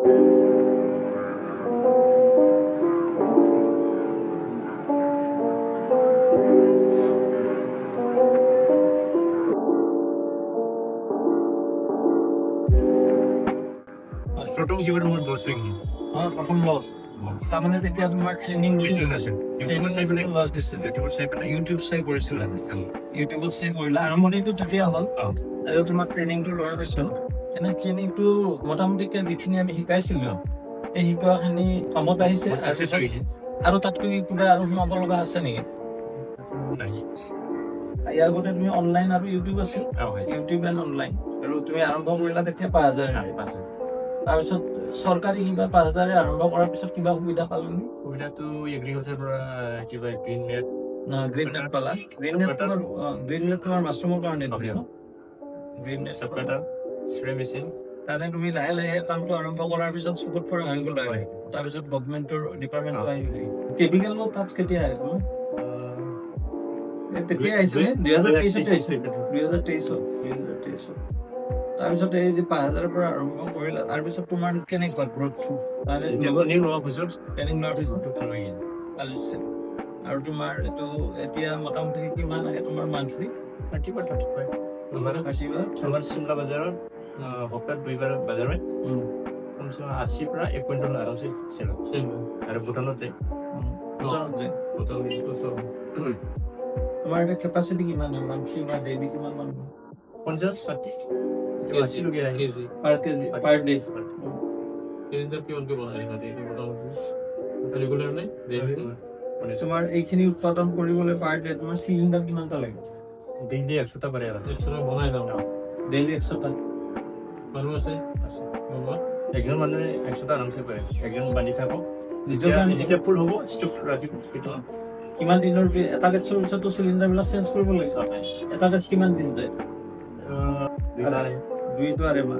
প্ৰথম জীবনে মোৰ দোষ কি প্ৰথম লছ তাৰমানে তেতিয়া তোমাৰ ট্ৰেইনিং আছে ইউটিউব চাই কৰিছিলা ইউটিউবত চাই কৰিলা আৰম্ভণিটো তেতিয়া হ'ল আৰু তোমাৰ ট্ৰেইনিংটো লোৱাৰ পিছত এনে ট্ৰেইনিংটো মোটামুটি যিখিনি আমি শিকাইছিলো এই শিকোৱাখিনি কামত আহিছে আৰু তাতকৈ কিবা আৰু সোমাব লগা আছে নেকি ইয়াৰ আগতে তুমি অনলাইন আৰু ইউটিউব আছিল ইউটিউব এণ্ড অনলাইন আৰু তুমি আৰম্ভ কৰিলা তেতিয়া 5,000 তাৰপিছত চৰকাৰী কিবা 5,000 আৰম্ভ কৰাৰ পিছত কিবা সুবিধা পালো নি সুবিধাটো এগ্ৰিকালচাৰ পৰা কিবা গ্ৰীণ নেট পালা গ্ৰীণ নেট তোমাৰ মাছৰুমৰ কাৰণে গ্ৰীণ নেট ছাপ্লাইটাৰ স্প্ৰে মেচিন তাতে তুমি লাহে লাহে কামটো আৰম্ভ কৰাৰ পিছত চকুত পৰা হৈ গ'ল তাৰপিছত গভৰ্ণমেণ্টৰ ডিপাৰ্টমেণ্ট কেপিকেল টাচ কেতিয়া আহিব তেতিয়া আহিছিলে 2023 তাৰপিছত এই যে 5,000 পৰা আৰম্ভ কৰিলা তাৰপিছত তোমাৰ কেনেকুৱা গ্ৰথটো আৰু তোমাৰ এইটো এতিয়া মোটামুটি কিমান আহে তোমাৰ মান্থলি 30 আমাৰ চিমলা বজাৰত সপ্তাহত 2বাৰ বজাৰ হয় 80 পৰা 1 কুইণ্টল আৰামছে চেল আৰু ভূটানতে তোমাৰ এটা কেপাচিটি কিমান হয় মান্থলি বা ডেইলি কিমান মান 50-60 কেজি পাৰ ডে তোমাৰ এইখিনি উৎপাদন কৰিবলৈ পাৰ ডে তোমাৰ চিলিণ্ডাৰ কিমানটা লাগে ডেইলি 100টা পাৰে বনাই লওঁ ডেইলি 100টা মানুহ আছে একজন মানুহে 100টা আৰামছে পাৰে একজন বান্ধি থাকক যেতিয়া ফুল হ'ব ষ্টক ৰাতিপুৱা কিমান দিনৰ এটা গেছৰ পিছতো চিলিণ্ডাৰবিলাক চেঞ্জ কৰিব লাগে এটা গেছ কিমান দিন যায় 2 মাহ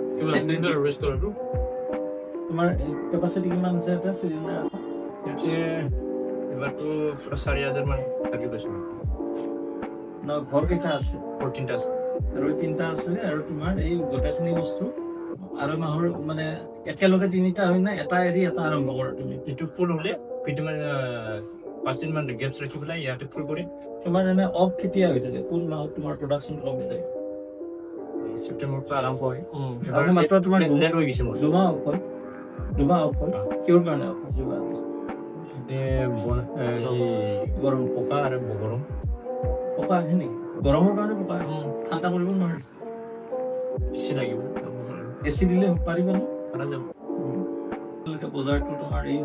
তোমাৰ কেপাচিটি কিমান আছে এটা চিলিণ্ডাৰ এবাৰতো 4,000 মান থাকি পাইছো ঘৰ কেইটা আছে 14টা আছে আৰু 3টা আছে আৰু তোমাৰ এই গোটেইখিনি বস্তু আৰু মাহৰ মানে একেলগে 3টা হয় না এটা এৰি এটা আৰম্ভ কৰা তুমি এইটো ফুল হ'লে কেইটামান 5 দিন মান গেপছ ৰাখি পেলাই ইয়াতে ফুল কৰি তোমাৰ এনে অফ কেতিয়া হৈ থাকে কোন মাহত তোমাৰ প্ৰডাকশ্যন কমি যায় ছেপ্টেম্বৰ পৰা আৰম্ভ হয় আৰু মাত্ৰ তোমাৰ লেট হৈ গৈছে মোৰ দুমাহ অফ কিহৰ কাৰণে গৰম পকা আৰু গৰম পকা আহে নেকি গৰমৰ কাৰণে পকা ঠাণ্ডা কৰিব নোৱাৰে বেছি লাগিব এচি দিলে পাৰিব নে পৰা যাব বজাৰটো তোমাৰ এই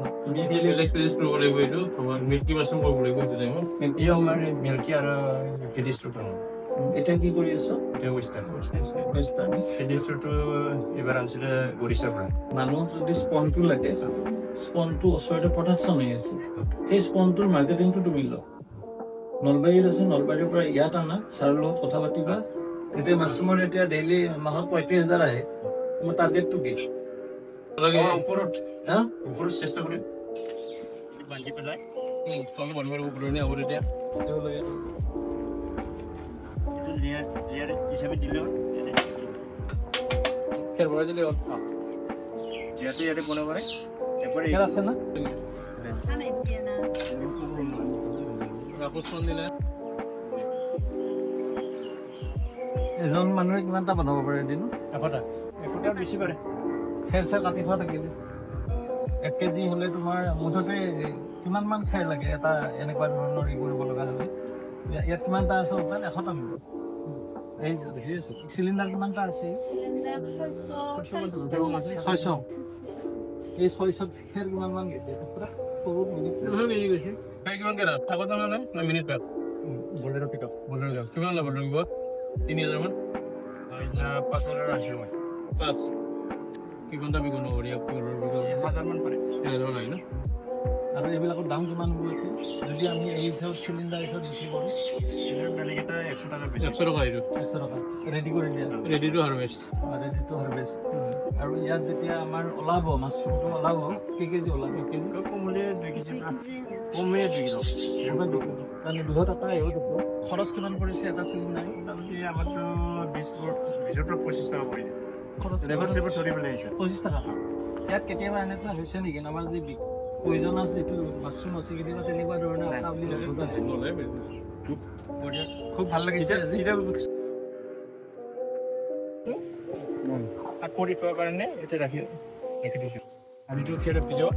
এক্সপেৰিয়েন্স কৰিব লাগিব এইটো তোমাৰ মিল্কি মাছৰুম কৰিব লাগিব এইটো টাইমত এতিয়া আমাৰ মিল্কি আৰু কেডিষ্ট্ৰটো এতিয়া কি কৰি আছো এতিয়া কেডিষ্ট্ৰটো এবাৰ আনিছিলে উৰিষ্যাৰ পৰা মানুহক যদি স্পনটো লাগে স্পনটো ওচৰতে প্ৰডাকশ্যন হৈ আছে সেই স্পনটোৰ মাৰ্কেটিংটো তুমি লোৱা নলবাৰীত আছে নলবাৰীৰ পৰা ইয়াত আনা ছাৰৰ লগত কথা পাতিবা তেতিয়া মাছৰুমৰ এতিয়া ডেইলি মাহত 35,000 আহে তোমাৰ টাৰ্গেটটো কি ওপৰত চেষ্টা কৰিম বান্ধি পেলাই বনাব পুৰণি হ'ব তেতিয়া লেয়াৰ হিচাপে দিলেও খেৰ ভৰাই দিলে হ'ল ইয়াতে বনাব পাৰে এবাৰ আছে না এজন মানুহে কিমানটা বনাব পাৰে এদিন 100টা বেছি পাৰে খেৰ চেৰ কাটি থোৱা থাকিলে 1 কেজি হ'লে তোমাৰ মুঠতে কিমান মান খেৰ লাগে এটা এনেকুৱা ধৰণৰ ই কৰিব লগা হ'লে ইয়াত কিমানটা আছে 100টা এই চিলিণ্ডাৰ কিমানটা আছে 600 এই 600 খেৰ কিমান মান গৈছে পুৰা সৰু মিনিট গৈছে কিমান কেইটা থাকত নাই মিনিট পাত বলেৰো পিক আপ বলেৰো কিমান ল'ব লাগিব 3,000 মান 5,000 আহিব 5 কি ঘণ্টা বিগুণ হ'ব 1,000 মান পাৰে 1,000 লাগে ন আৰু এইবিলাকৰ দাম কিমান হ'ব যদি আমি এই হিচাপত চিলিণ্ডাৰ হিচাপত বিক্ৰী কৰোঁ বেলেগ এটা 100 টকা 100 টকা এইটো 100 টকা ৰেডি কৰি দিয়া ৰেডি টু হাৰভেষ্ট আৰু ইয়াত যেতিয়া আমাৰ ওলাব মাছৰুমটো ওলাব কেজি ওলাব কমলে 2 কেজি কমে 2 কেজি মানে 200 টকা আহিব খৰচ কিমান পৰিছে এটা চিলিণ্ডাৰ আমাৰতো 20 পৰা 25 টকা পৰিছে খৰচ লেবাৰ চেবাৰ ধৰি পেলাই আহিছে 25 টকা ইয়াত কেতিয়াবা এনেকুৱা হৈছে নেকি আমাৰ যি প্ৰয়োজন আছে যিটো মাছৰুম আছে কেতিয়াবা তেনেকুৱা ধৰণে আপুনি অভিজ্ঞতা নাই? খুব ভাল লাগিছে আজি। আৰ পৰি খাওয়াৰ কাৰণে এটা ৰাখি দিচ্ছি আমি তো ছেড়ে পিজো